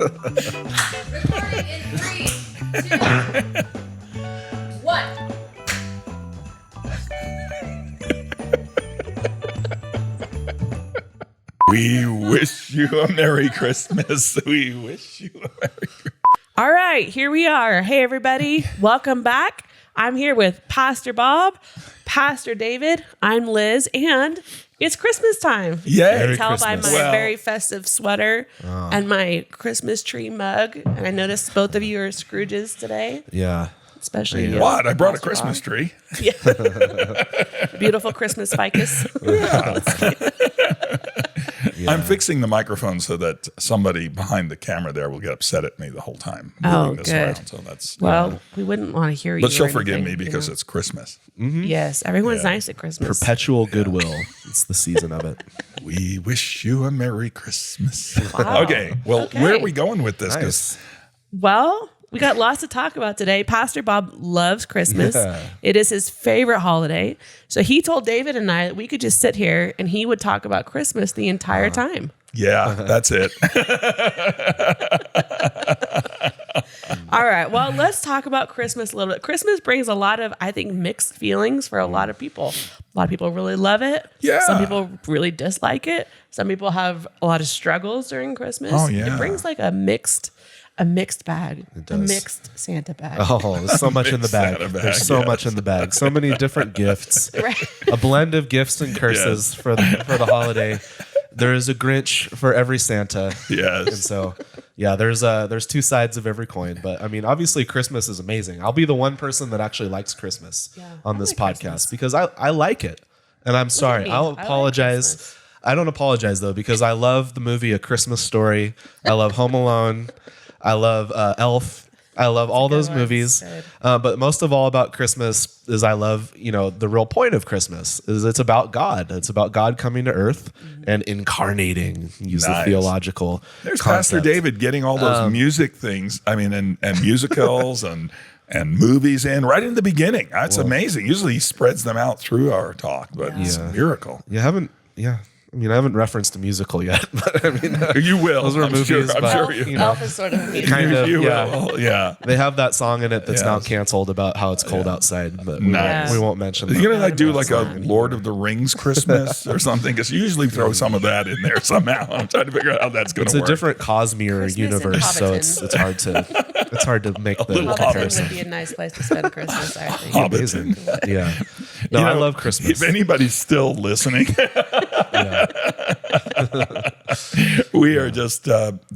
Recording in 3, 2, 1. We wish you a Merry Christmas. We wish you a Merry Christmas. All right, here we are. Hey, everybody. Welcome back. I'm here with Pastor Bob, Pastor David. I'm Liz, and it's Christmas time. Yay. You can tell by my Well- very festive sweater and my Christmas tree mug. And I noticed both of you are Scrooges today, Yeah. especially you. What? I brought a Pastor Christmas Bob. tree. Beautiful Christmas ficus. I'm fixing the microphone so that somebody behind the camera there will get upset at me the whole time. Oh, moving this good. around. So that's Well, we wouldn't want to hear you. but she'll or forgive anything, me because you know? it's Christmas. Yes, everyone's nice at Christmas. Perpetual goodwill. It's the season of it. We wish you a Merry Christmas. Wow. Okay. Well, Okay. where are we going with this? 'Cause Well, we got lots to talk about today. Pastor Bob loves Christmas. Yeah. It is his favorite holiday. So he told David and I that we could just sit here and he would talk about Christmas the entire time. yeah, that's it. All right. Well, let's talk about Christmas a little bit. Christmas brings a lot of, I think, mixed feelings for a lot of people. A lot of people really love it. Yeah. Some people really dislike it. Some people have a lot of struggles during Christmas. Oh, yeah. It brings like a mixed bag. A mixed Santa bag. Oh, there's so much in the bag. Santa bag, There's so yes. much in the bag. So many different gifts. Right. A blend of gifts and curses for the holiday. There is a Grinch for every Santa. And Yes. so, yeah, there's two sides of every coin. But I mean, obviously, Christmas is amazing. I'll be the one person that actually likes Christmas on I this like podcast Christmas. because I like it. And I'm sorry. mean? I'll I like apologize. Christmas. I don't apologize, though, because I love the movie A Christmas Story. I love Home Alone. I love Elf. I love all those one. movies. Good. But most of all about Christmas is I love, the real point of Christmas is it's about God. It's about God coming to earth and incarnating, use the Nice. theological There's concept. Pastor David getting all those music things. I mean, and musicals and movies in right in the beginning. That's amazing. Usually he spreads them out through our talk, but it's a miracle. I haven't referenced a musical yet, but I mean, You will. those are I'm movies sure, I'm about, sure you, Elf is sort of a music. kind of, you yeah. will. Yeah. They have that song in it that's now Yes. canceled about how it's cold outside, but Nice. we won't mention that. You're going to like do like a Lord of the Rings Christmas or something? Because you usually throw some of that in there somehow. I'm trying to figure out how that's going It's to a work. different Cosmere Christmas in universe, so Hobbiton. it's hard to make the little Hobbiton comparison. would be a nice place to spend Christmas, I think. Amazing. Yeah. No, You I know, love Christmas. If anybody's still listening, we are just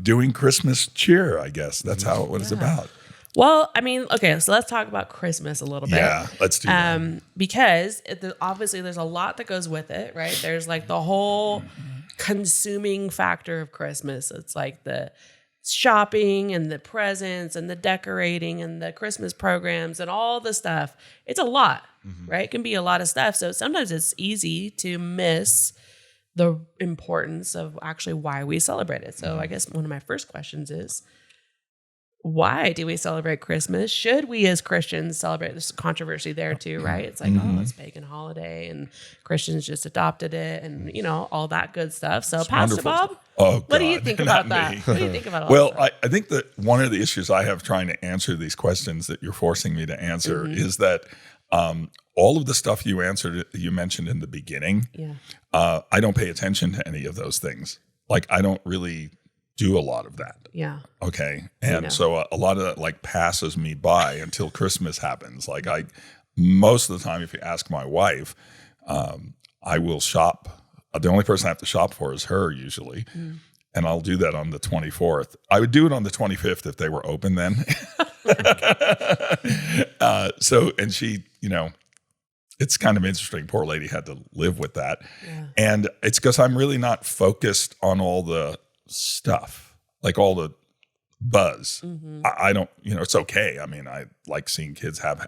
doing Christmas cheer, I guess. That's how what it's about. Well, I mean, okay, so let's talk about Christmas a little bit. Yeah, let's do that. Because obviously there's a lot that goes with it, right? There's like the whole consuming factor of Christmas. It's like the shopping and the presents and the decorating and the Christmas programs and all the stuff. It's a lot, right? It can be a lot of stuff. So sometimes it's easy to miss the importance of actually why we celebrate it. So I guess one of my first questions is, why do we celebrate Christmas? Should we as Christians celebrate? There's controversy there too, right? It's like, oh, it's a pagan holiday and Christians just adopted it and, all that good stuff. So Pastor wonderful. Bob, Oh, what do you God, think not about that? me. What do you think about all Well, that? I think that one of the issues I have trying to answer these questions that you're forcing me to answer is that all of the stuff you mentioned in the beginning, I don't pay attention to any of those things. Like I don't really do a lot of that. Yeah. Okay. And so a lot of that like passes me by until Christmas happens. Like most of the time, if you ask my wife, I will shop. The only person I have to shop for is her usually. And I'll do that on the 24th. I would do it on the 25th if they were open then. And she, it's kind of interesting. Poor lady had to live with that. Yeah. And it's because I'm really not focused on all the stuff, like all the buzz. I don't, it's okay. I mean, I like seeing kids have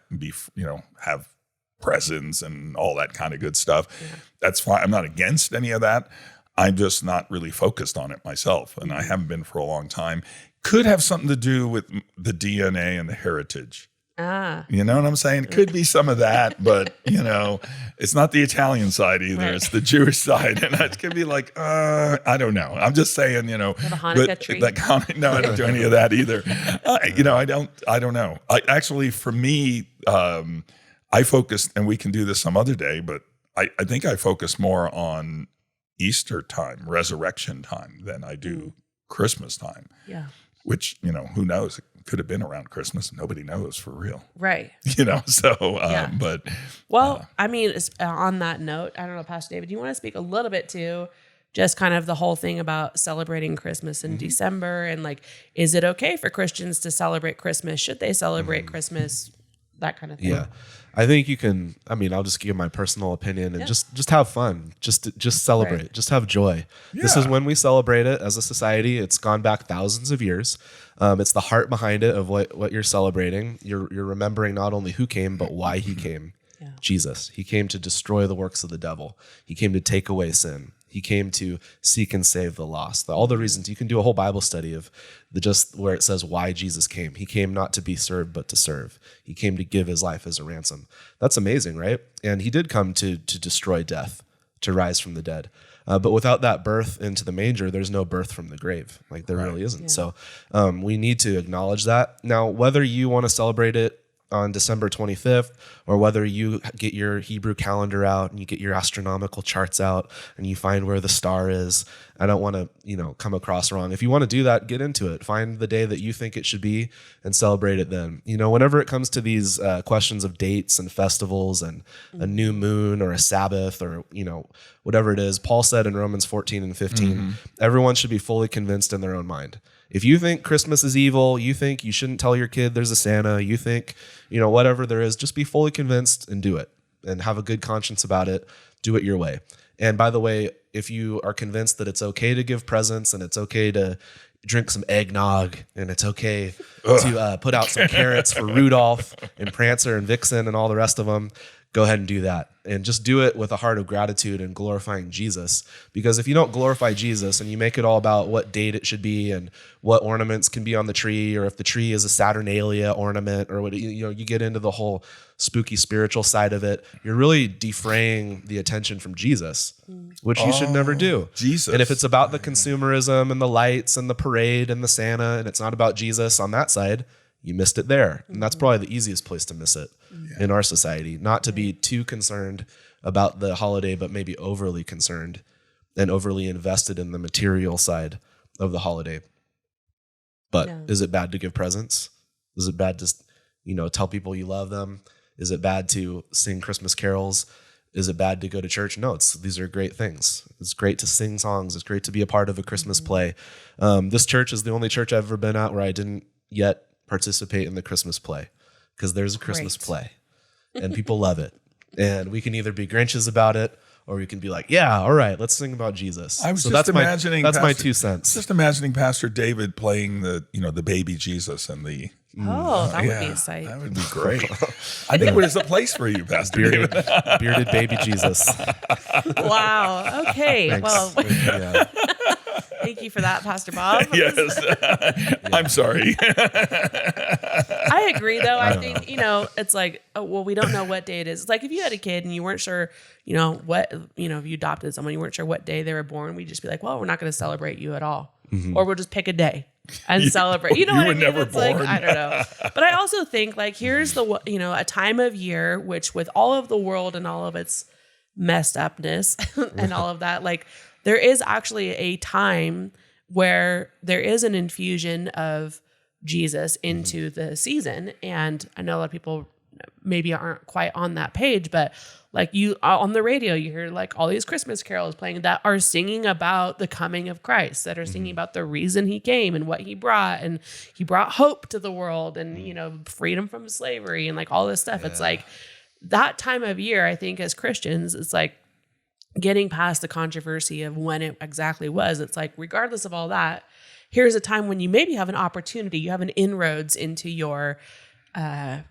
presents and all that kind of good stuff. Yeah. That's fine. I'm not against any of that. I'm just not really focused on it myself. And I haven't been for a long time. Could have something to do with the DNA and the heritage You know what I'm saying? It could be some of that, but it's not the Italian side either. Right. It's the Jewish side, and it could be like, I don't know. I'm just saying, The Hanukkah tree. No, I don't do any of that either. I don't know. For me, I focus, and we can do this some other day, but I think I focus more on Easter time, resurrection time, than I do Christmas time. Yeah. Which, who knows? It could have been around Christmas. Nobody knows for real. Right. But. I mean, on that note, I don't know, Pastor David, do you want to speak a little bit to just kind of the whole thing about celebrating Christmas in December? And like, is it okay for Christians to celebrate Christmas? Should they celebrate Christmas? That kind of thing. Yeah. I think you can, I'll just give my personal opinion and just have fun. Just celebrate. Right. Just have joy. Yeah. This is when we celebrate it as a society. It's gone back thousands of years. It's the heart behind it of what you're celebrating. You're remembering not only who came, but why he came. Yeah. Jesus. He came to destroy the works of the devil. He came to take away sin. He came to seek and save the lost. All the reasons. You can do a whole Bible study of just where it says why Jesus came. He came not to be served, but to serve. He came to give his life as a ransom. That's amazing, right? And he did come to destroy death, to rise from the dead. But without that birth into the manger, there's no birth from the grave. Like there really isn't. Yeah. So we need to acknowledge that. Now, whether you want to celebrate it on December 25th, or whether you get your Hebrew calendar out and you get your astronomical charts out and you find where the star is. I don't want to, come across wrong. If you want to do that, get into it. Find the day that you think it should be and celebrate it then. Whenever it comes to these questions of dates and festivals and a new moon or a Sabbath or, whatever it is, Paul said in Romans 14 and 15, everyone should be fully convinced in their own mind. If you think Christmas is evil, you think you shouldn't tell your kid there's a Santa, you think, whatever there is, just be fully convinced and do it and have a good conscience about it. Do it your way. And by the way, if you are convinced that it's okay to give presents and it's okay to drink some eggnog and it's okay to put out some carrots for Rudolph and Prancer and Vixen and all the rest of them, go ahead and do that. And just do it with a heart of gratitude and glorifying Jesus. Because if you don't glorify Jesus and you make it all about what date it should be and what ornaments can be on the tree, or if the tree is a Saturnalia ornament, or what you get into the whole spooky spiritual side of it, you're really defraying the attention from Jesus, which you should never do. Jesus. And if it's about the consumerism and the lights and the parade and the Santa, and it's not about Jesus on that side, you missed it there. And that's probably the easiest place to miss it in our society, not to be too concerned about the holiday, but maybe overly concerned and overly invested in the material side of the holiday. But is it bad to give presents? Is it bad to, tell people you love them? Is it bad to sing Christmas carols? Is it bad to go to church? No, these are great things. It's great to sing songs. It's great to be a part of a Christmas play. This church is the only church I've ever been at where I didn't yet participate in the Christmas play, because there's a Christmas play and people love it. And we can either be Grinches about it, or we can be like, yeah, all right, let's sing about Jesus. I was so just that's imagining that's my 2 cents. Just imagining Pastor David playing the baby Jesus and the. Oh, that would be a sight. That would be great. I think there's a place for you, Pastor David. Bearded baby Jesus. Wow. Okay. Thanks. Well, Yeah. thank you for that, Pastor Bob. Yes. I'm sorry. I agree, though. I think, it's like, we don't know what day it is. It's like if you had a kid and you weren't sure, if you adopted someone, you weren't sure what day they were born, we'd just be like, well, we're not going to celebrate you at all. Or we'll just pick a day and celebrate. You know you what were I mean? never It's like, born. I don't know. But I also think here's a time of year, which with all of the world and all of its messed upness and all of that, there is actually a time where there is an infusion of Jesus into the season. And I know a lot of people maybe aren't quite on that page, but you on the radio, you hear all these Christmas carols playing that are singing about the coming of Christ, that are singing about the reason he came and what he brought. And he brought hope to the world and, freedom from slavery and all this stuff. Yeah. It's that time of year, I think as Christians, it's getting past the controversy of when it exactly was. It's regardless of all that, here's a time when you maybe have an opportunity, you have an inroads into your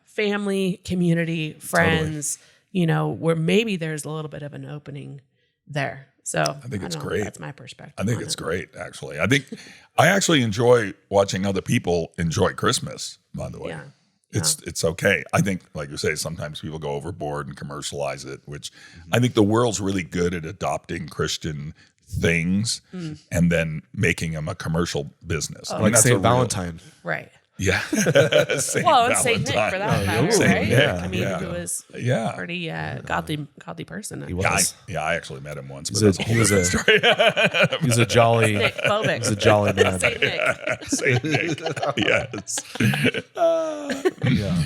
family, community, friends, where maybe there's a little bit of an opening there. So I think it's great. That's my perspective. I think it's great, actually. I actually enjoy watching other people enjoy Christmas, by the way. Yeah. It's okay. I think, like you say, sometimes people go overboard and commercialize it, which I think the world's really good at adopting Christian things and then making them a commercial business. I mean, Like that's St. a real- Valentine. Right. Yeah. Saint Well, and Saint Nick Valentine. for that Oh, matter, Saint right? Nick, I mean, yeah. who was Yeah. pretty godly person. He was. I actually met him once, but He's that's a he whole was a different he was a jolly Nick phobic. he's a jolly man. Saint Nick. story. Saint Nick. Yes. All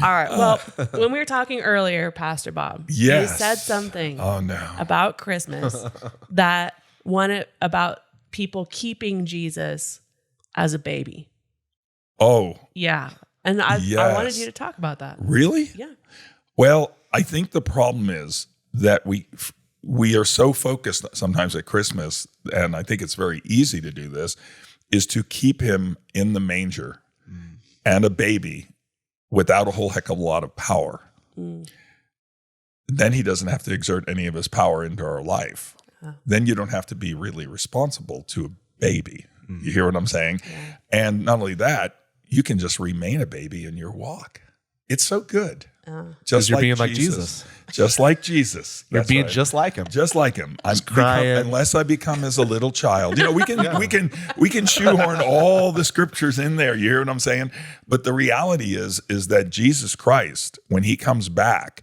right. Well, when we were talking earlier, Pastor Bob, Yes. you said something Oh no. about Christmas that wanted about people keeping Jesus as a baby. Oh, Yeah. And I Yes. wanted you to talk about that. really? Yeah. Well, I think the problem is that we are so focused sometimes at Christmas, and I think it's very easy to do this, is to keep him in the manger and a baby without a whole heck of a lot of power. Then he doesn't have to exert any of his power into our life. Then you don't have to be really responsible to a baby. You hear what I'm saying? Yeah. And not only that, you can just remain a baby in your walk. It's so good. Because you're being like Jesus. Just like Jesus. You're That's being right. just like him. Just like him. I'm crying. unless I become as a little child. You know, we can shoehorn all the scriptures in there. You hear what I'm saying? But the reality is that Jesus Christ, when he comes back,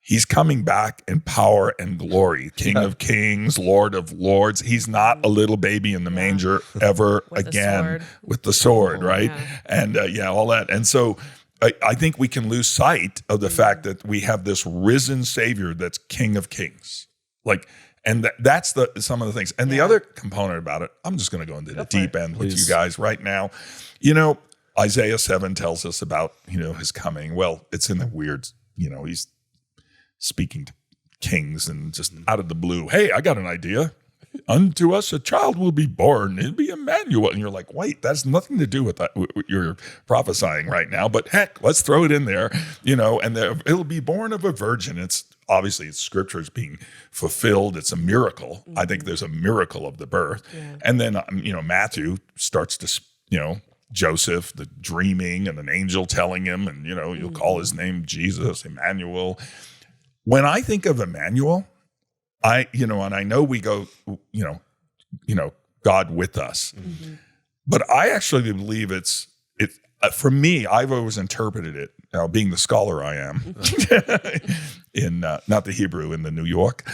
he's coming back in power and glory. King of kings, Lord of lords. He's not a little baby in the manger ever With the again sword. with the sword, right? yeah. And all that. And so I think we can lose sight of the fact that we have this risen Savior that's King of Kings. And that's some of the things. And the other component about it, I'm just going to go into the deep end with you guys right now. You know, Isaiah 7 tells us about, his coming. Well, it's in a weird, he's speaking to kings and just out of the blue. Hey, I got an idea. Unto us a child will be born. It'll be Emmanuel. And you're like, wait, that's nothing to do with that, what you're prophesying right now. But heck, let's throw it in there, and it'll be born of a virgin. It's obviously scripture is being fulfilled. It's a miracle. I think there's a miracle of the birth. Yeah. And then, Matthew starts to, Joseph, the dreaming and an angel telling him, and, you'll call his name Jesus, Emmanuel. When I think of Emmanuel, and I know we go, God with us, but I actually believe it's for me. I've always interpreted it now, being the scholar I am, in not the Hebrew, in the New York.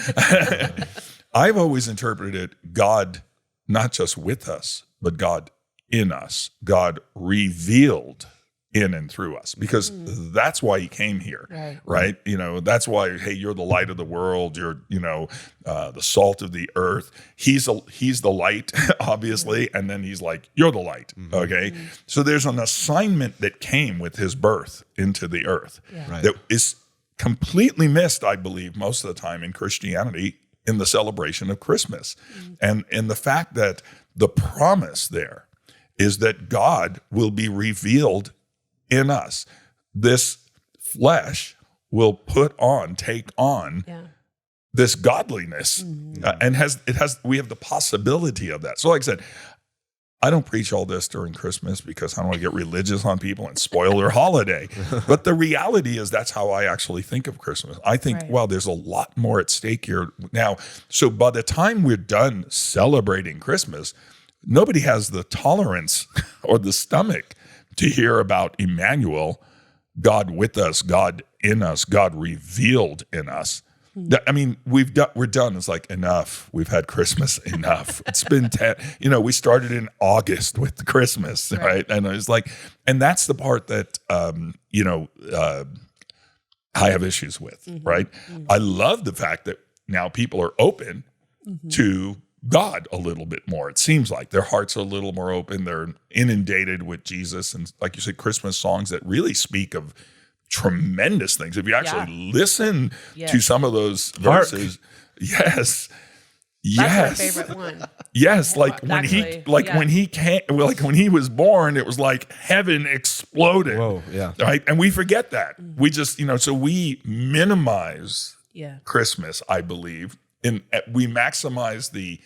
I've always interpreted it God not just with us, but God in us, God revealed in and through us, because that's why he came here, right? That's why, hey, you're the light of the world. You're, the salt of the earth. He's the light, obviously. And then he's like, you're the light. Okay. So there's an assignment that came with his birth into the earth that is completely missed, I believe, most of the time in Christianity in the celebration of Christmas. And the fact that the promise there is that God will be revealed in us. This flesh will take on this godliness, and we have the possibility of that. So like I said, I don't preach all this during Christmas because I don't want to get religious on people and spoil their holiday. But the reality is that's how I actually think of Christmas. I think, wow, there's a lot more at stake here now. So by the time we're done celebrating Christmas, nobody has the tolerance or the stomach to hear about Emmanuel, God with us, God in us, God revealed in us. I mean, we're done. It's like, enough. We've had Christmas, enough. It's been we started in August with Christmas, right? And it's like, and that's the part that I have issues with, right? I love the fact that now people are open to God a little bit more. It seems like their hearts are a little more open. They're inundated with Jesus. And like you said, Christmas songs that really speak of tremendous things. If you actually listen to some of those verses, yes. That's my favorite one. Yes, like when when he was born, it was like heaven exploded. Whoa, yeah. Right? And we forget that. We just, so we minimize Christmas, I believe. And we maximize the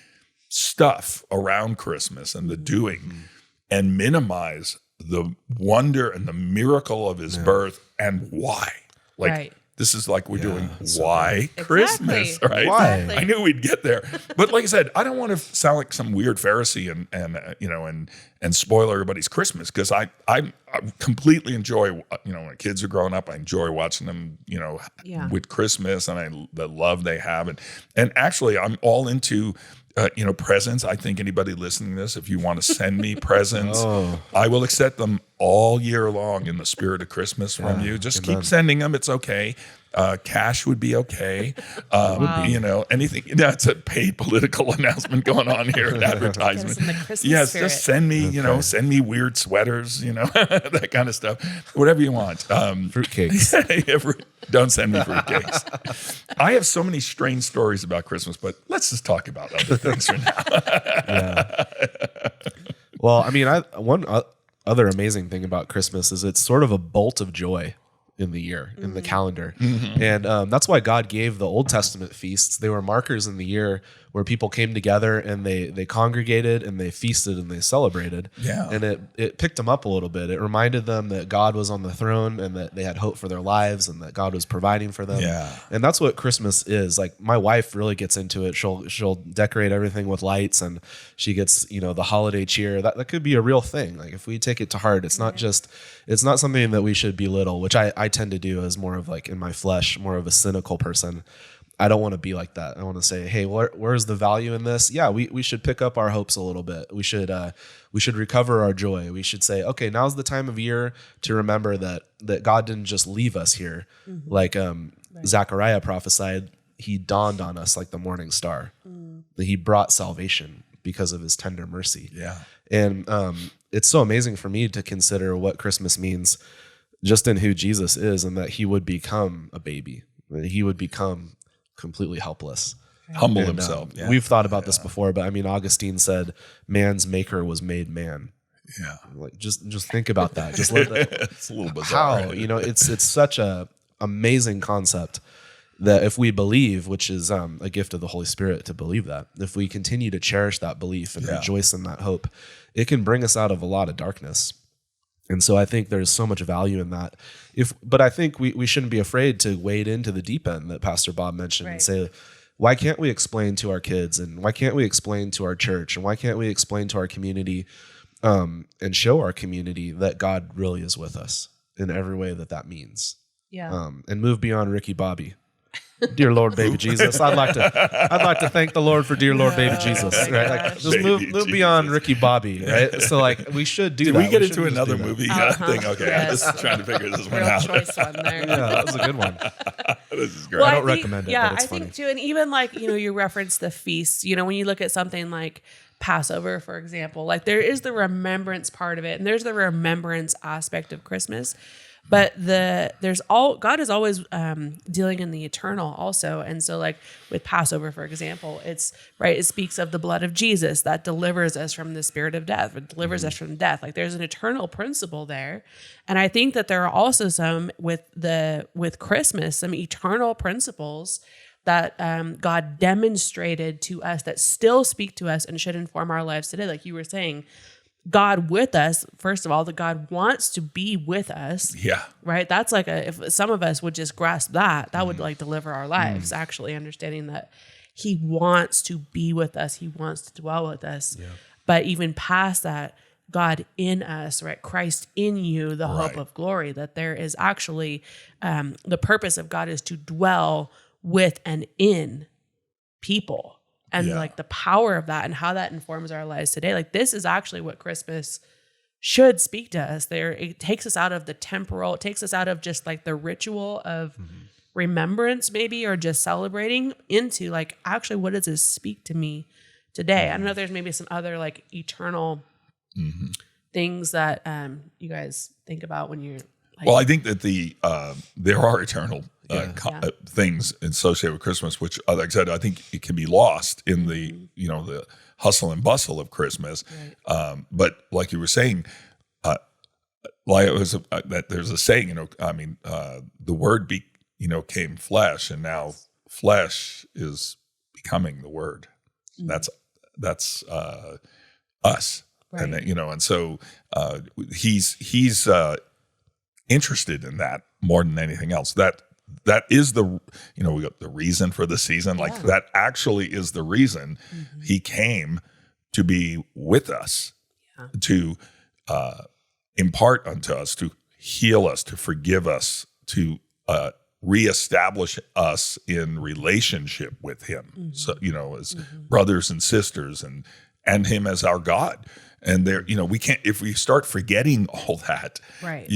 stuff around Christmas and the doing and minimize the wonder and the miracle of his birth and why. Like, Right. this is like we're doing why Christmas, Exactly. right? Why? I knew we'd get there. But like I said, I don't want to sound like some weird Pharisee and spoil everybody's Christmas, because I completely enjoy, when kids are growing up, I enjoy watching them, Yeah. with Christmas and the love they have. And actually I'm all into presents. I think anybody listening to this, if you want to send me presents, I will accept them all year long in the spirit of Christmas from you. Just keep sending them. It's okay. Cash would be okay. Anything. That's a paid political announcement going on here. An advertisement. in the Christmas Yes, spirit. just send me, send me weird sweaters, that kind of stuff. Whatever you want. Fruitcakes. Don't send me fruitcakes. I have so many strange stories about Christmas, but let's just talk about other things for now. Well, I mean, one other amazing thing about Christmas is it's sort of a bolt of joy in the year, in the calendar. And that's why God gave the Old Testament feasts. They were markers in the year where people came together and they congregated and they feasted and they celebrated. Yeah. And it picked them up a little bit. It reminded them that God was on the throne and that they had hope for their lives and that God was providing for them. Yeah. And that's what Christmas is. Like, my wife really gets into it. She'll decorate everything with lights, and she gets, the holiday cheer. That could be a real thing. Like, if we take it to heart, it's not something that we should belittle, which I tend to do as more of, like, in my flesh, more of a cynical person. I don't want to be like that. I want to say, hey, where's the value in this? Yeah, we should pick up our hopes a little bit. We should recover our joy. We should say, okay, now's the time of year to remember that God didn't just leave us here. Like Zechariah prophesied, he dawned on us like the morning star. That he brought salvation because of his tender mercy. Yeah. And it's so amazing for me to consider what Christmas means just in who Jesus is, and that he would become a baby. That he would become completely helpless. Humble himself. Yeah. We've thought about this before, but I mean, Augustine said, man's maker was made man. Yeah. Like, just think about that. Just let that, It's a little bizarre. how, it's such a amazing concept that if we believe, which is a gift of the Holy Spirit to believe that, if we continue to cherish that belief and rejoice in that hope, it can bring us out of a lot of darkness. And so I think there's so much value in that. But I think we shouldn't be afraid to wade into the deep end that Pastor Bob mentioned and say, why can't we explain to our kids, and why can't we explain to our church, and why can't we explain to our community and show our community that God really is with us in every way that means. Yeah. And move beyond Ricky Bobby. Dear Lord, baby Jesus. I'd like to thank the Lord for dear Lord, baby Jesus. Right? Like, just move beyond Ricky Bobby. Right? So, like, we should do Did that. we get We into shouldn't just another do that. movie thing? Okay, Yes. I'm just trying to figure this one Real out. choice one there. Yeah, that was a good one. This is great. I don't recommend it, Yeah, but it's I think funny. too, and even like you reference the feast. When you look at something like Passover, for example, like there is the remembrance part of it, and there's the remembrance aspect of Christmas. But God is always dealing in the eternal also, and so like with Passover, for example, it speaks of the blood of Jesus that delivers us from the spirit of death, it delivers us from death. Like there's an eternal principle there, and I think that there are also some with Christmas, some eternal principles that God demonstrated to us that still speak to us and should inform our lives today. Like you were saying, God with us, first of all, that God wants to be with us. Yeah. Right. That's like if some of us would just grasp that would like deliver our lives, actually understanding that he wants to be with us. He wants to dwell with us. Yeah. But even past that, God in us, right? Christ in you, the hope of glory, that there is actually the purpose of God is to dwell with and in people. And like the power of that and how that informs our lives today. Like this is actually what Christmas should speak to us. It takes us out of the temporal, it takes us out of just like the ritual of remembrance maybe, or just celebrating, into like, actually, what does this speak to me today? I don't know if there's maybe some other like eternal things that you guys think about when you're like, well, I think that there are eternal things associated with Christmas, which, like I said, I think it can be lost in the the hustle and bustle of Christmas. Right. But like you were saying, like it was that there's a saying, the word came flesh, and now flesh is becoming the word. That's us. Right. And then, and so he's interested in that more than anything else. That is we got the reason for the season. Like that actually is the reason he came to be with us, to impart unto us, to heal us, to forgive us, to reestablish us in relationship with him. So, as brothers and sisters, and him as our God. And there, we can't, if we start forgetting all that, right,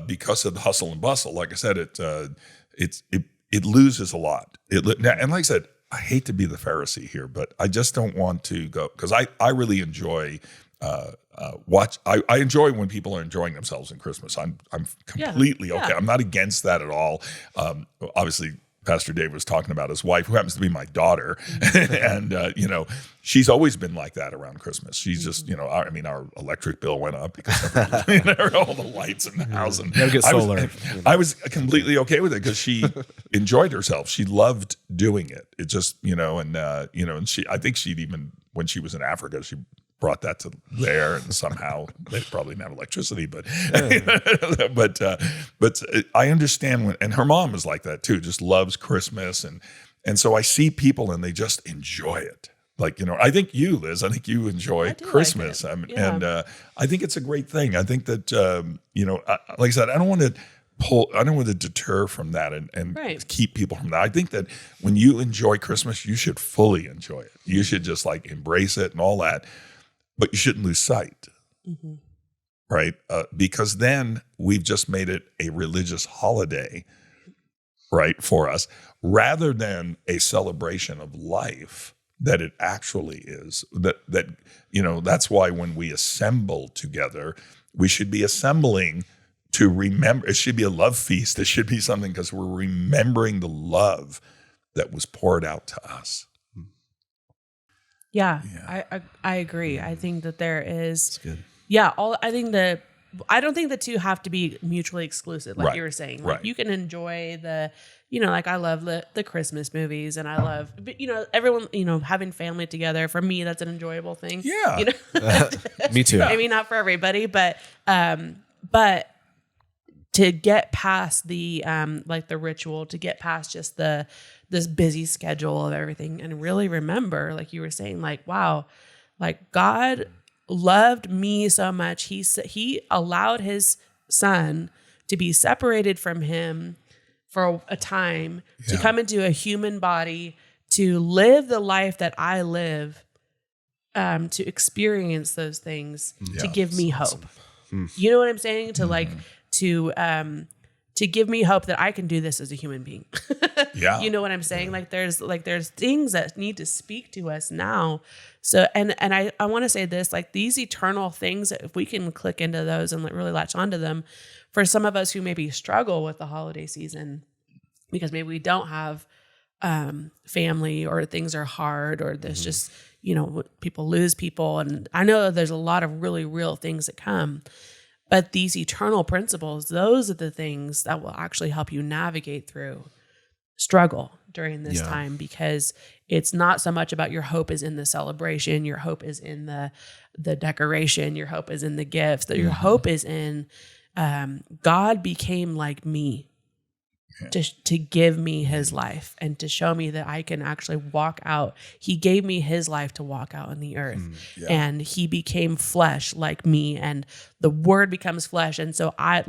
because of the hustle and bustle, like I said, it loses a lot. And like I said, I hate to be the Pharisee here, but I just don't want to go, because I really enjoy I enjoy when people are enjoying themselves in Christmas. I'm completely okay. I'm not against that at all. Obviously, Pastor Dave was talking about his wife, who happens to be my daughter, and she's always been like that around Christmas. She's just, our electric bill went up because of all the lights in the house, and get solar. I was completely okay with it because she enjoyed herself. She loved doing it. It just, and I think she'd even, when she was in Africa, she brought that to there, and somehow they probably didn't have electricity, but but I understand and her mom is like that too, just loves Christmas, and so I see people and they just enjoy it. Like, I think you, Liz, I think you enjoy Christmas, like and I think it's a great thing. I think that like I said, I don't want to deter from that and keep people from that. I think that when you enjoy Christmas, you should fully enjoy it. You should just like embrace it and all that. But you shouldn't lose sight, right? Because then we've just made it a religious holiday, right, for us, rather than a celebration of life that it actually is. That's why when we assemble together, we should be assembling to remember. It should be a love feast. It should be something because we're remembering the love that was poured out to us. Yeah. I agree. I think that there is. That's good. Yeah. I don't think the two have to be mutually exclusive, like you were saying. Like you can enjoy the, like I love the Christmas movies, and I love, everyone, having family together. For me, that's an enjoyable thing. Yeah. Me too. Maybe not for everybody, but to get past the the ritual, to get past just this busy schedule of everything, and really remember, like you were saying, like, wow, like God loved me so much. He allowed his son to be separated from him for a time, to come into a human body, to live the life that I live, to experience those things, to give me hope. You know what I'm saying? To give me hope that I can do this as a human being. You know what I'm saying? Like there's things that need to speak to us now. So, and I want to say this, like these eternal things, if we can click into those and really latch onto them, for some of us who maybe struggle with the holiday season, because maybe we don't have family, or things are hard, or there's just, people lose people. And I know there's a lot of really real things that come. But these eternal principles, those are the things that will actually help you navigate through struggle during this time, because it's not so much about your hope is in the celebration, your hope is in the decoration, your hope is in the gifts, that your hope is in God became like me to give me his life and to show me that I can actually walk out. He gave me his life to walk out in the earth, and he became flesh like me, and the word becomes flesh. And so that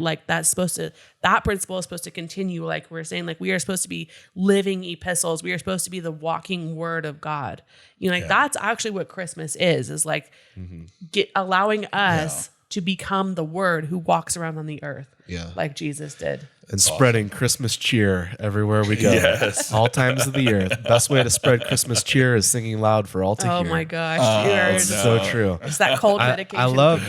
principle is supposed to continue. Like we're saying, like we are supposed to be living epistles. We are supposed to be the walking word of God. That's actually what Christmas is like allowing us to become the word who walks around on the earth like Jesus did. And spreading Christmas cheer everywhere we go. Yes. All times of the year. Best way to spread Christmas cheer is singing loud for all to hear. Oh my gosh. It's so true. It's that cold medication. I love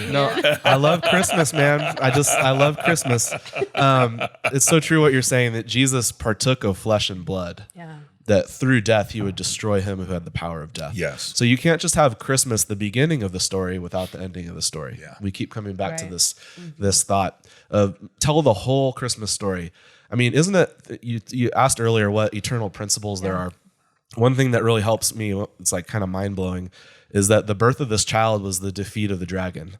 Christmas, man. I love Christmas. It's so true what you're saying, that Jesus partook of flesh and blood. Yeah. That through death he would destroy him who had the power of death. Yes. So you can't just have Christmas, the beginning of the story, without the ending of the story. Yeah. We keep coming back to this thought of tell the whole Christmas story. I mean, isn't it, you asked earlier what eternal principles there are. One thing that really helps me, it's like kind of mind blowing, is that the birth of this child was the defeat of the dragon.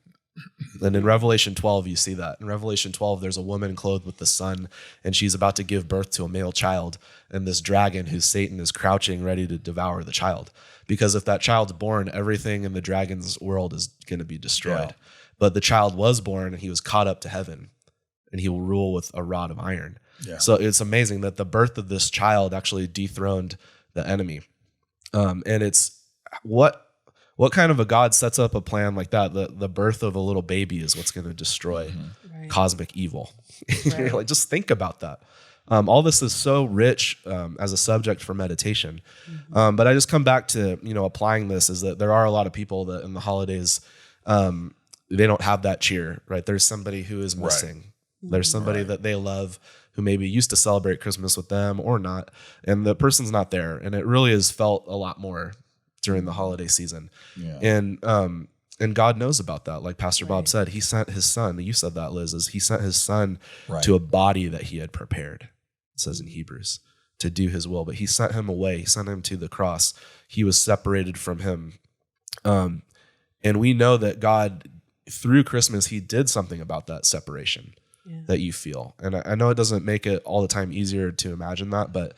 And in Revelation 12, you see that. In Revelation 12, there's a woman clothed with the sun, and she's about to give birth to a male child. And this dragon, who's Satan, is crouching ready to devour the child. Because if that child's born, everything in the dragon's world is going to be destroyed. Yeah. But the child was born, and he was caught up to heaven, and he will rule with a rod of iron. Yeah. So it's amazing that the birth of this child actually dethroned the enemy. And it's what kind of a God sets up a plan like that? The birth of a little baby is what's going to destroy cosmic evil. You're like, just think about that. All this is so rich as a subject for meditation. But I just come back to, applying this is that there are a lot of people that in the holidays, they don't have that cheer, right? There's somebody who is missing. Right. There's somebody that they love who maybe used to celebrate Christmas with them or not, and the person's not there. And it really is felt a lot more during the holiday season. Yeah. And God knows about that. Like Pastor Bob said, he sent his son. You said that, Liz, is he sent his son to a body that he had prepared, it says in Hebrews, to do his will. But he sent him away. He sent him to the cross. He was separated from him. And we know that God, through Christmas, he did something about that separation that you feel. And I know it doesn't make it all the time easier to imagine that, but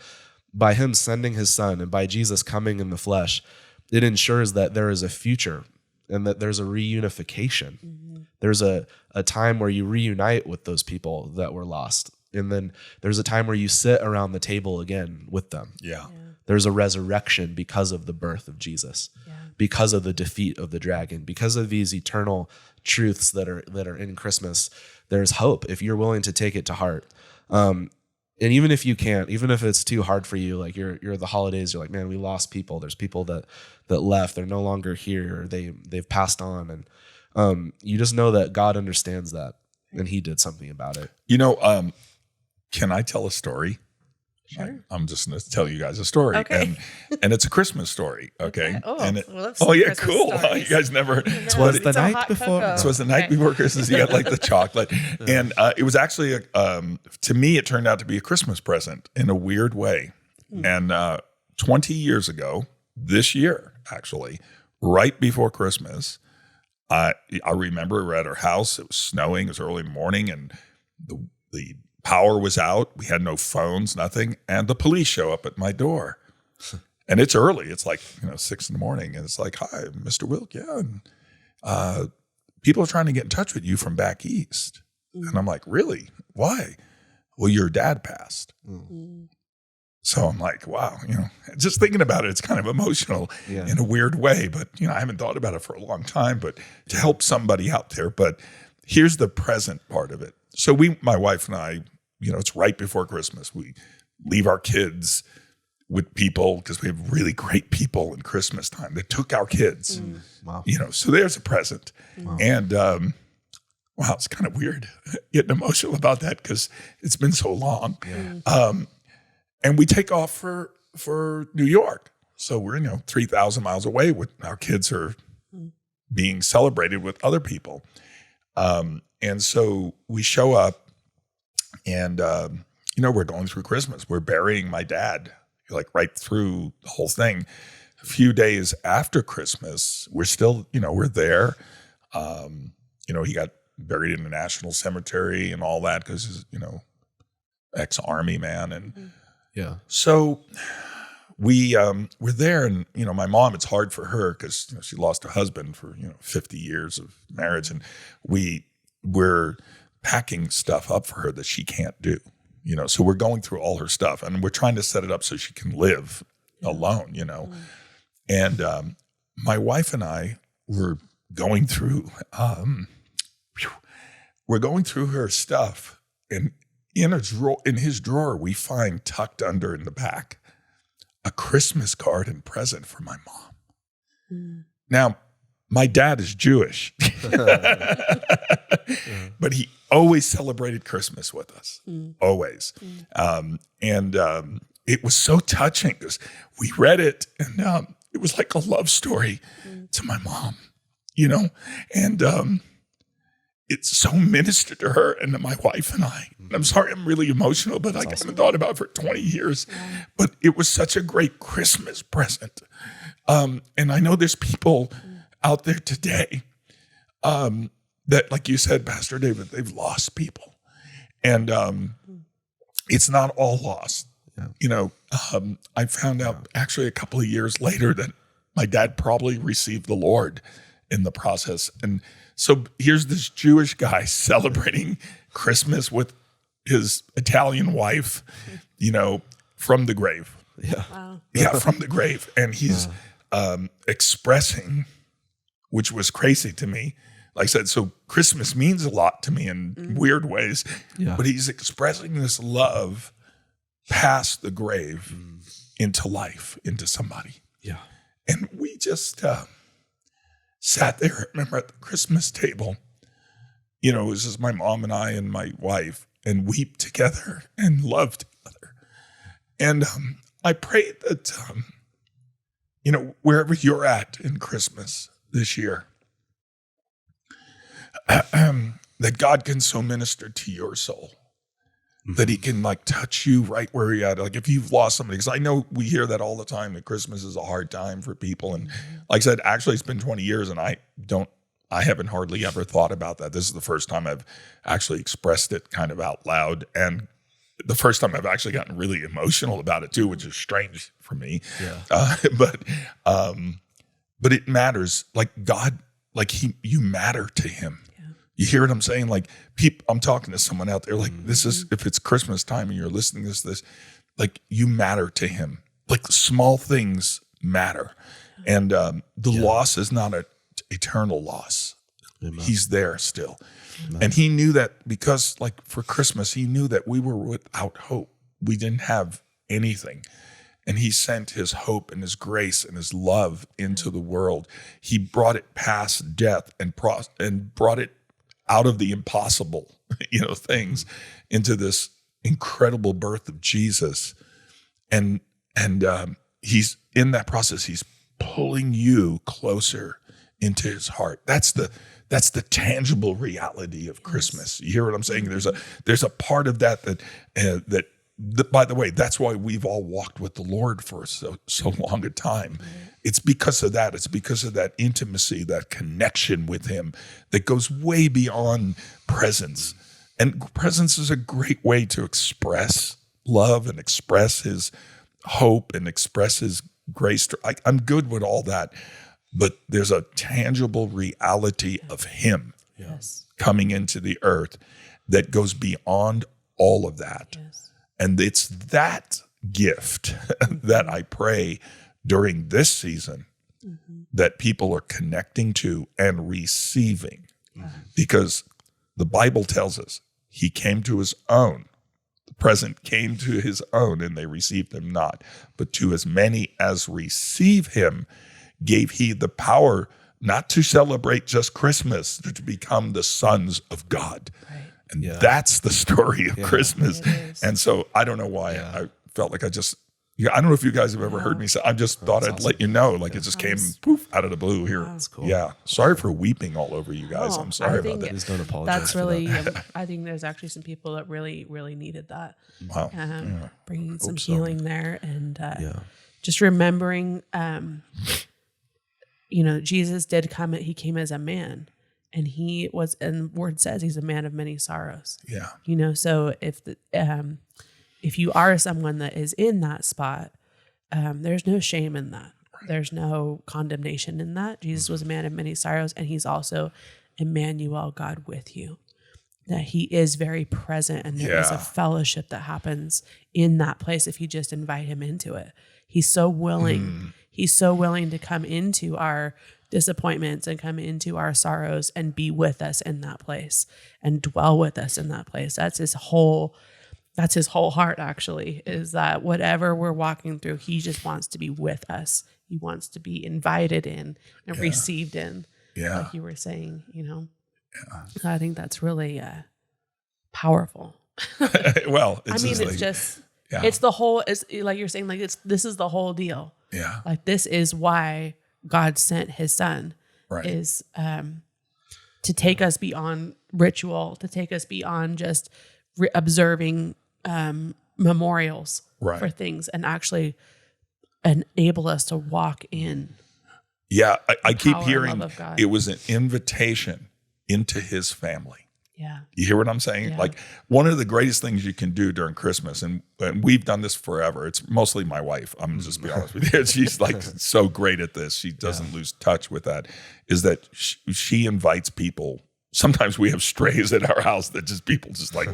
by him sending his son and by Jesus coming in the flesh, it ensures that there is a future and that there's a reunification. There's a time where you reunite with those people that were lost. And then there's a time where you sit around the table again with them. Yeah. There's a resurrection because of the birth of Jesus, because of the defeat of the dragon, because of these eternal truths that are in Christmas. There's hope if you're willing to take it to heart. And even if you can't, even if it's too hard for you, like you're the holidays, you're like, man, we lost people. There's people that left. They're no longer here. Or they've passed on. And you just know that God understands that and he did something about it. Can I tell a story? Sure. I'm just going to tell you guys a story. Okay. And it's a Christmas story. Okay. Oh, And Christmas cool. stories. You guys never. It was the night before. It was the night before Christmas. You got like the chocolate. And it was actually, to me, it turned out to be a Christmas present in a weird way. And 20 years ago, this year, actually, right before Christmas, I remember we were at our house. It was snowing. It was early morning, and the power was out. We had no phones, nothing. And the police show up at my door. And it's early. It's like, 6 a.m. And it's like, hi, Mr. Wilk. Yeah. And people are trying to get in touch with you from back east. And I'm like, really? Why? Well, your dad passed. So I'm like, wow, just thinking about it, it's kind of emotional in a weird way. But, I haven't thought about it for a long time, but to help somebody out there. But here's the present part of it. So my wife and I, it's right before Christmas. We leave our kids with people because we have really great people in Christmas time that took our kids. Wow. So there's a present. Wow. And wow, it's kind of weird getting emotional about that because it's been so long. Yeah. And we take off for New York. So we're 3,000 miles away. With our kids are being celebrated with other people. And so we show up and, we're going through Christmas. We're burying my dad, like right through the whole thing. A few days after Christmas, we're still, we're there. He got buried in the National Cemetery and all that because he's, ex-Army man. And so we're there and, my mom, it's hard for her because, she lost her husband for, 50 years of marriage. And we're packing stuff up for her that she can't do, so we're going through all her stuff and we're trying to set it up so she can live alone, and my wife and I were going through, her stuff, and in his drawer, we find tucked under in the back a Christmas card and present for my mom. Now, my dad is Jewish, but he always celebrated Christmas with us, always. And it was so touching because we read it and it was like a love story to my mom, and it's so ministered to her and to my wife and I. And I'm sorry, I'm really emotional, but I haven't thought about it for 20 years. But it was such a great Christmas present And I know there's people out there today that, like you said, Pastor David, they've lost people. And it's not all lost. Yeah. I found out actually a couple of years later that my dad probably received the Lord in the process. And so here's this Jewish guy celebrating Christmas with his Italian wife, from the grave. Yeah. Wow. Yeah, from the grave. And he's expressing, which was crazy to me. Like I said, so Christmas means a lot to me in weird ways, but he's expressing this love past the grave into life, into somebody. Yeah. And we just sat there, I remember at the Christmas table, it was just my mom and I and my wife, and weep together and love together. And I pray that, wherever you're at in Christmas this year, that God can so minister to your soul, that he can touch you right where you're at. Like if you've lost somebody, because I know we hear that all the time, that Christmas is a hard time for people. And like I said, actually it's been 20 years and I haven't hardly ever thought about that. This is the first time I've actually expressed it kind of out loud. And the first time I've actually gotten really emotional about it too, which is strange for me. Yeah. But it matters. Like God, you matter to him. You hear what I'm saying? I'm talking to someone out there, this is, if it's Christmas time and you're listening to this, you matter to him. Small things matter. And the loss is not an eternal loss. Amen. He's there still. Amen. And he knew that because for Christmas, he knew that we were without hope. We didn't have anything. And he sent his hope and his grace and his love into the world. He brought it past death and brought it out of the impossible, things into this incredible birth of Jesus. And he's in that process. He's pulling you closer into his heart. That's the tangible reality of Christmas. You hear what I'm saying? There's a part of that, by the way, that's why we've all walked with the Lord for so long a time. It's because of that. It's because of that intimacy, that connection with him that goes way beyond presents. And presents is a great way to express love and express his hope and express his grace. I'm good with all that, but there's a tangible reality of him coming into the earth that goes beyond all of that. Yes. And it's that gift that I pray during this season that people are connecting to and receiving, because the Bible tells us he came to his own. The present came to his own and they received him not. But to as many as receive him, gave he the power not to celebrate just Christmas, but to become the sons of God. Right. And that's the story of Christmas. And so I don't know why I felt like I don't know if you guys have ever heard me say, I just thought I'd let you know, it just came poof out of the blue here. That's cool. Yeah. Sorry for weeping all over you guys. I'm sorry about that. Please don't apologize. That's really, I think there's actually some people that really, really needed that. Wow. Bringing some healing there and just remembering, Jesus did come, he came as a man. And he was, and the word says he's a man of many sorrows. Yeah. So if you are someone that is in that spot, there's no shame in that. Right. There's no condemnation in that. Jesus was a man of many sorrows, and he's also Emmanuel, God with you. That he is very present, and there is a fellowship that happens in that place if you just invite him into it. He's so willing. He's so willing to come into our disappointments and come into our sorrows and be with us in that place and dwell with us in that place. That's his whole heart, actually, is that whatever we're walking through, he just wants to be with us. He wants to be invited in and received in, like you were saying, I think that's really powerful. Well, it's the whole, it's like you're saying, this is the whole deal. Yeah. This is why God sent his son, is to take us beyond ritual, to take us beyond just observing memorials for things, and actually enable us to walk in. Yeah, I keep power and hearing love of God. it was an invitation into his family. Yeah. You hear what I'm saying? Yeah. Like one of the greatest things you can do during Christmas, and we've done this forever. It's mostly my wife. I'm just be honest with you. She's like so great at this. She doesn't lose touch with that. Is that she invites people. Sometimes we have strays at our house that just people just like,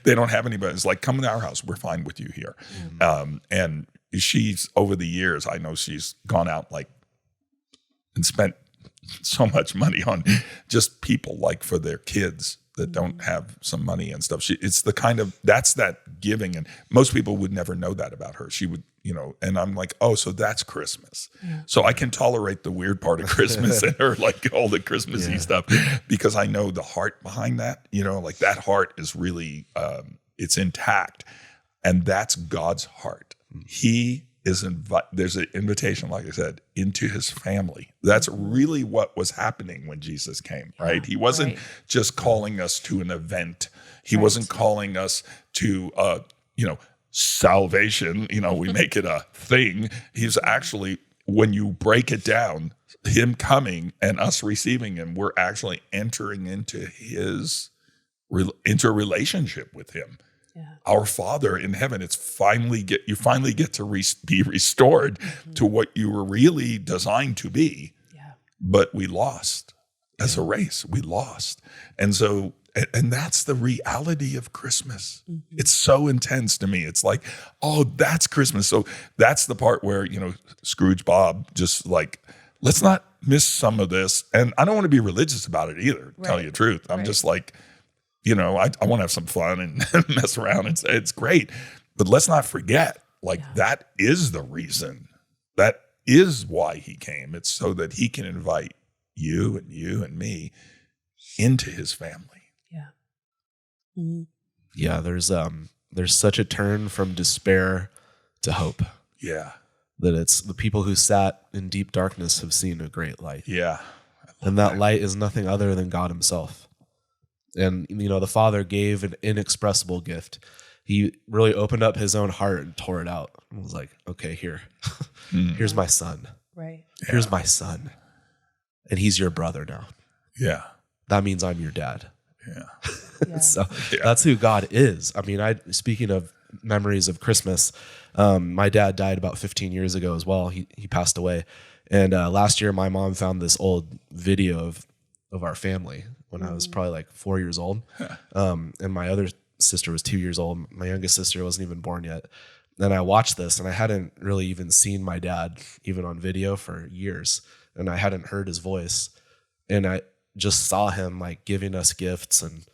they don't have anybody. It's like, come to our house. We're fine with you here. And she's over the years, I know she's gone out like and spent so much money on just people like for their kids that don't have some money and stuff. It's the kind of, that's that giving. And most people would never know that about her. She would, and I'm like, oh, so that's Christmas. Yeah. So I can tolerate the weird part of Christmas and her, like all the Christmassy stuff, because I know the heart behind that, like that heart is really, it's intact. And that's God's heart. He is there's an invitation, like I said, into his family. That's really what was happening when Jesus came, right? He wasn't just calling us to an event. He wasn't calling us to, salvation. We make it a thing. He's actually, when you break it down, him coming and us receiving him, we're actually entering into into a relationship with him. Yeah. Our Father in heaven, you finally get to be restored to what you were really designed to be. Yeah. But we lost as a race. We lost. And so, and that's the reality of Christmas. Mm-hmm. It's so intense to me. It's like, oh, that's Christmas. So that's the part where, Scrooge Bob just like, let's not miss some of this. And I don't want to be religious about it either, tell you the truth. I'm just like, I want to have some fun and mess around. It's great. But let's not forget, that is the reason. That is why he came. It's so that he can invite you and me into his family. Yeah. Mm-hmm. Yeah, there's such a turn from despair to hope. Yeah. That it's the people who sat in deep darkness have seen a great light. Yeah. And that light is nothing other than God himself. And, the Father gave an inexpressible gift. He really opened up his own heart and tore it out. And was like, okay, here's my son. Right. Here's my son. And he's your brother now. Yeah. That means I'm your dad. Yeah. So that's who God is. I mean, speaking of memories of Christmas, my dad died about 15 years ago as well. He passed away. And last year, my mom found this old video of our family when I was probably like 4 years old. And my other sister was 2 years old. My youngest sister wasn't even born yet. Then I watched this, and I hadn't really even seen my dad even on video for years. And I hadn't heard his voice. And I just saw him like giving us gifts and,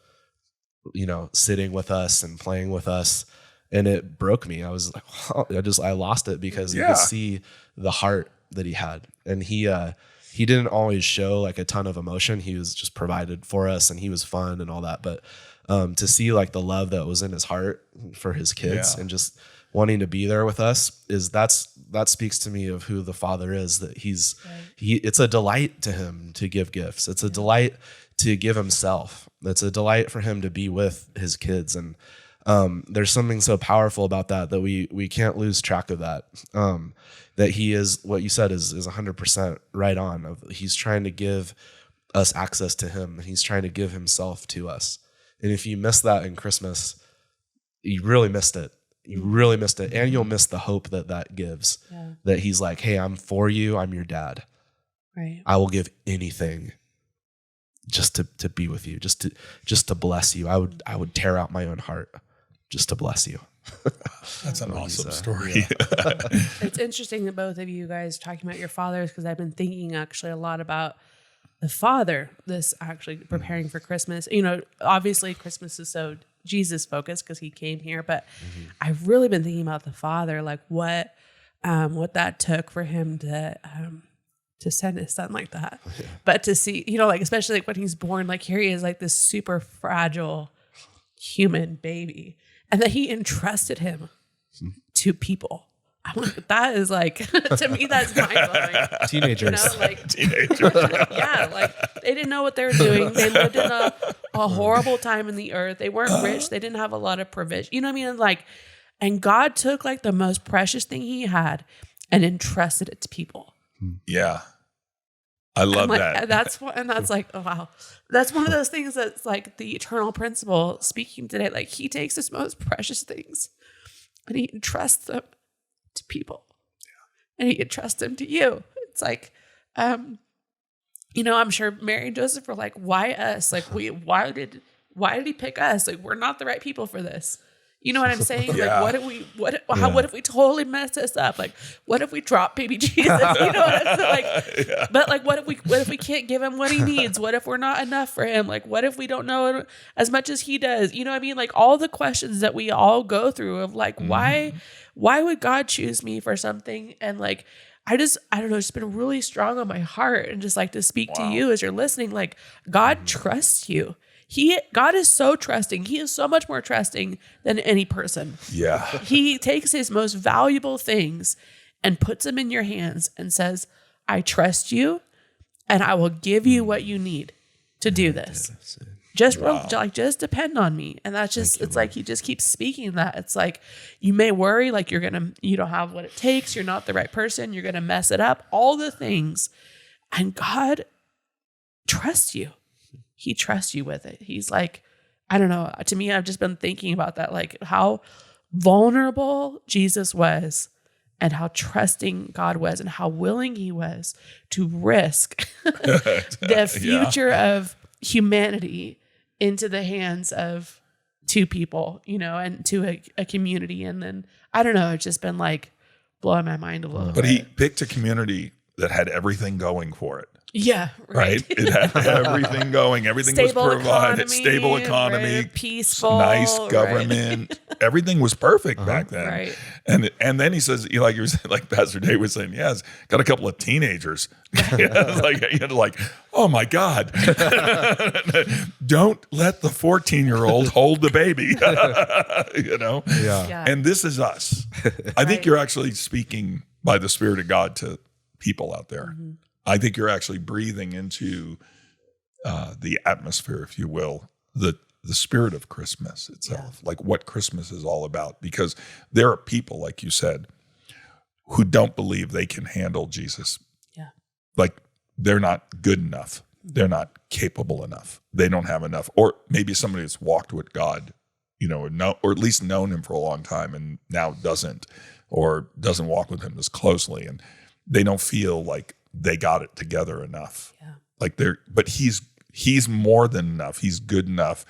sitting with us and playing with us. And it broke me. I was like, oh, I lost it because you could see the heart that he had. And he didn't always show like a ton of emotion. He was just provided for us, and he was fun and all that. But to see like the love that was in his heart for his kids and just wanting to be there with us that speaks to me of who the Father is, that it's a delight to him to give gifts. It's a delight to give himself. It's a delight for him to be with his kids. And there's something so powerful about that we can't lose track of that. That he is, what you said is 100% right on. He's trying to give us access to him, and he's trying to give himself to us. And if you miss that in Christmas, you really missed it. You really missed it. And you'll miss the hope that gives. Yeah. That he's like, hey, I'm for you. I'm your dad. Right. I will give anything just to be with you, just to bless you. I would tear out my own heart just to bless you. That's an awesome story. Yeah. It's interesting that both of you guys talking about your fathers, because I've been thinking actually a lot about the Father, this actually preparing for Christmas. Obviously Christmas is so Jesus focused because he came here, but I've really been thinking about the Father, like what that took for him to send his son like that. Yeah. But to see, like especially like when he's born, like here he is, like this super fragile human baby, and that he entrusted him to people. I'm like, that is like, to me, that's mind blowing. Teenagers. Teenagers. Yeah, like they didn't know what they were doing. They lived in a horrible time in the earth. They weren't rich. They didn't have a lot of provision. You know what I mean? Like, and God took like the most precious thing he had and entrusted it to people. Yeah. I love like, that. That's like, oh, wow. That's one of those things that's like the eternal principle speaking today. Like he takes his most precious things and he entrusts them to people. Yeah. And he entrusts them to you. It's like, I'm sure Mary and Joseph were like, why us? Like why did he pick us? Like, we're not the right people for this. You know what I'm saying? Yeah. Like, what if we totally mess this up? Like, what if we drop baby Jesus? You know what I'm saying? Like, Yeah. but like, what if we can't give him what he needs? What if we're not enough for him? Like, what if we don't know as much as he does? You know what I mean? Like all the questions that we all go through of like, why would God choose me for something? And like, I don't know, it's been really strong on my heart and just like to speak to you as you're listening, like God trusts you. God is so trusting. He is so much more trusting than any person. Yeah. He takes his most valuable things and puts them in your hands and says, I trust you and I will give you what you need to do this. Just depend on me. And that's just, it's like, he just keeps speaking that. It's like, you may worry, like you don't have what it takes. You're not the right person. You're going to mess it up, all the things. And God trusts you. He trusts you with it. He's like, I don't know. To me, I've just been thinking about that, like how vulnerable Jesus was and how trusting God was and how willing he was to risk the future of humanity into the hands of two people, and to a community. And then, I don't know, it's just been like blowing my mind a little bit. But he picked a community that had everything going for it. Yeah. Right. It had everything going. Everything Stable was provided. economy, Stable economy, right? Peaceful, nice government. Right? Everything was perfect back then. Right. And then he says, like Pastor David was saying, yeah, it's got a couple of teenagers. like, oh my God. Don't let the 14-year-old hold the baby. Yeah. And this is us. I think you're actually speaking by the Spirit of God to people out there. Mm-hmm. I think you're actually breathing into the atmosphere, if you will, the spirit of Christmas itself, like what Christmas is all about. Because there are people, like you said, who don't believe they can handle Jesus. Yeah. Like they're not good enough. They're not capable enough. They don't have enough. Or maybe somebody that's walked with God, or at least known him for a long time and now doesn't walk with him as closely. And they don't feel like they got it together enough. Yeah. But he's more than enough. He's good enough.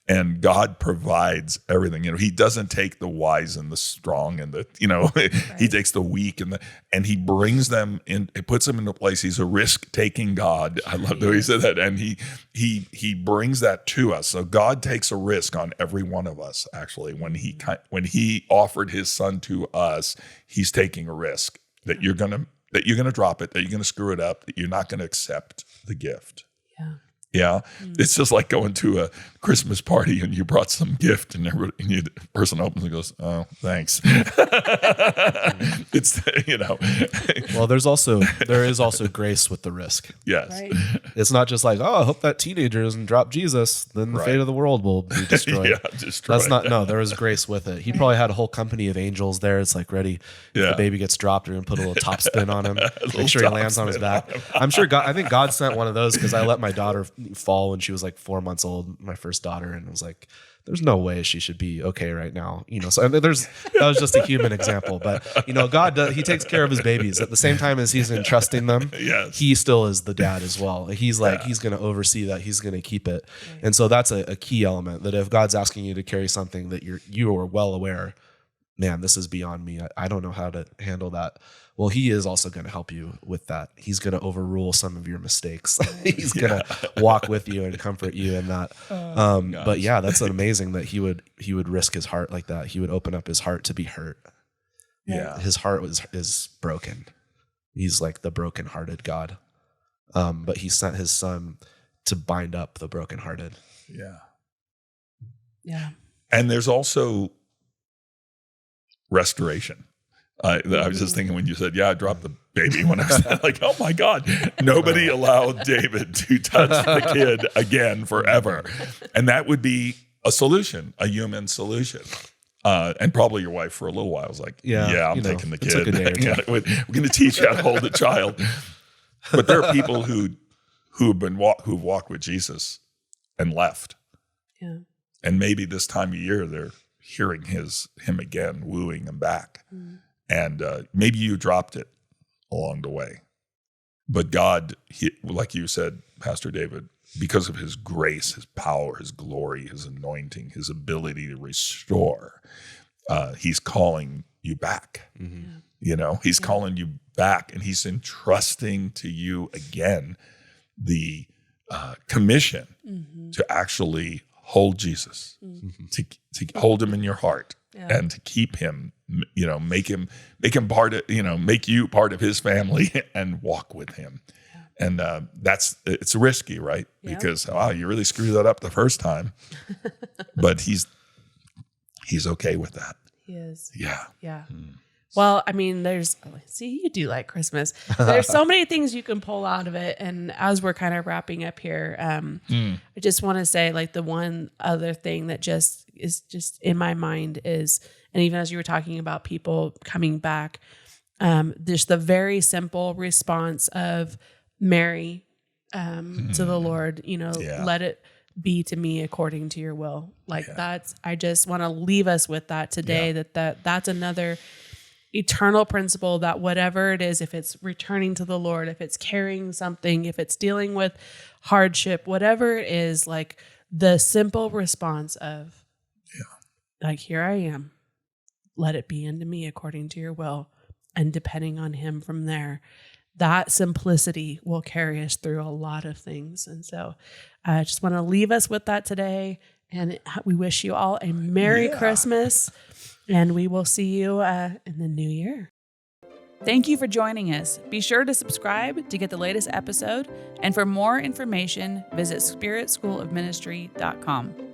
And God provides everything. He doesn't take the wise and the strong and right. He takes the weak and he brings them in, he puts them into place. He's a risk-taking God. I love the way he said that. And he brings that to us. So God takes a risk on every one of us, actually. When he offered his son to us, he's taking a risk that you're going to drop it, that you're going to screw it up, that you're not going to accept the gift. Yeah. Yeah. It's just like going to a Christmas party and you brought some gift and the person opens and goes, oh, thanks. It's, Well, there is also grace with the risk. Yes. Right. It's not just like, oh, I hope that teenager doesn't drop Jesus, then the fate of the world will be destroyed. There is grace with it. He probably had a whole company of angels there. It's like ready. If the baby gets dropped, we're going to put a little top spin on him, make sure he lands on his back. I'm sure I think God sent one of those because I let my daughter fall when she was like 4 months old, my first daughter, and I was like, there's no way she should be okay right now, so that was just a human example, but God he takes care of his babies at the same time as he's entrusting them. Yes. He still is the dad as well. He's like he's going to oversee that, he's going to keep it. And so that's a key element, that if God's asking you to carry something that you are well aware, man, this is beyond me, I don't know how to handle that. Well, he is also going to help you with that. He's going to overrule some of your mistakes. He's going to walk with you and comfort you in that. But yeah, that's amazing that he would risk his heart like that. He would open up his heart to be hurt. Yeah, his heart is broken. He's like the brokenhearted God. But he sent his son to bind up the brokenhearted. Yeah. Yeah. And there's also restoration. I was just thinking when you said, I dropped the baby, when I was like, oh my God, nobody allowed David to touch the kid again forever. And that would be a solution, a human solution. And probably your wife for a little while was like, Yeah, I'm taking the it took kid. a day or two. We're going to teach you how to hold a child. But there are people who've walked with Jesus and left. Yeah. And maybe this time of year they're hearing him again, wooing him back. And maybe you dropped it along the way. But God, like you said, Pastor David, because of his grace, his power, his glory, his anointing, his ability to restore, he's calling you back. He's calling you back, and he's entrusting to you again the commission to actually hold Jesus, to hold him in your heart, and to keep him, make him part of, make you part of his family and walk with him. And it's risky, right? Yeah. Because you really screwed that up the first time, but he's okay with that. He is. Yeah. Yeah. Well, I mean, you do like Christmas. There's so many things you can pull out of it. And as we're kind of wrapping up here, I just want to say, like, the one other thing that is in my mind is, and even as you were talking about people coming back, just the very simple response of Mary to the Lord, let it be to me according to your will. I just want to leave us with that today, that's another eternal principle, that whatever it is, if it's returning to the Lord, if it's carrying something, if it's dealing with hardship, whatever it is, like the simple response of, like, here I am, let it be unto me according to your will, and depending on him from there. That simplicity will carry us through a lot of things. And so I just want to leave us with that today. And we wish you all a Merry Christmas. And we will see you in the new year. Thank you for joining us. Be sure to subscribe to get the latest episode. And for more information, visit spiritschoolofministry.com.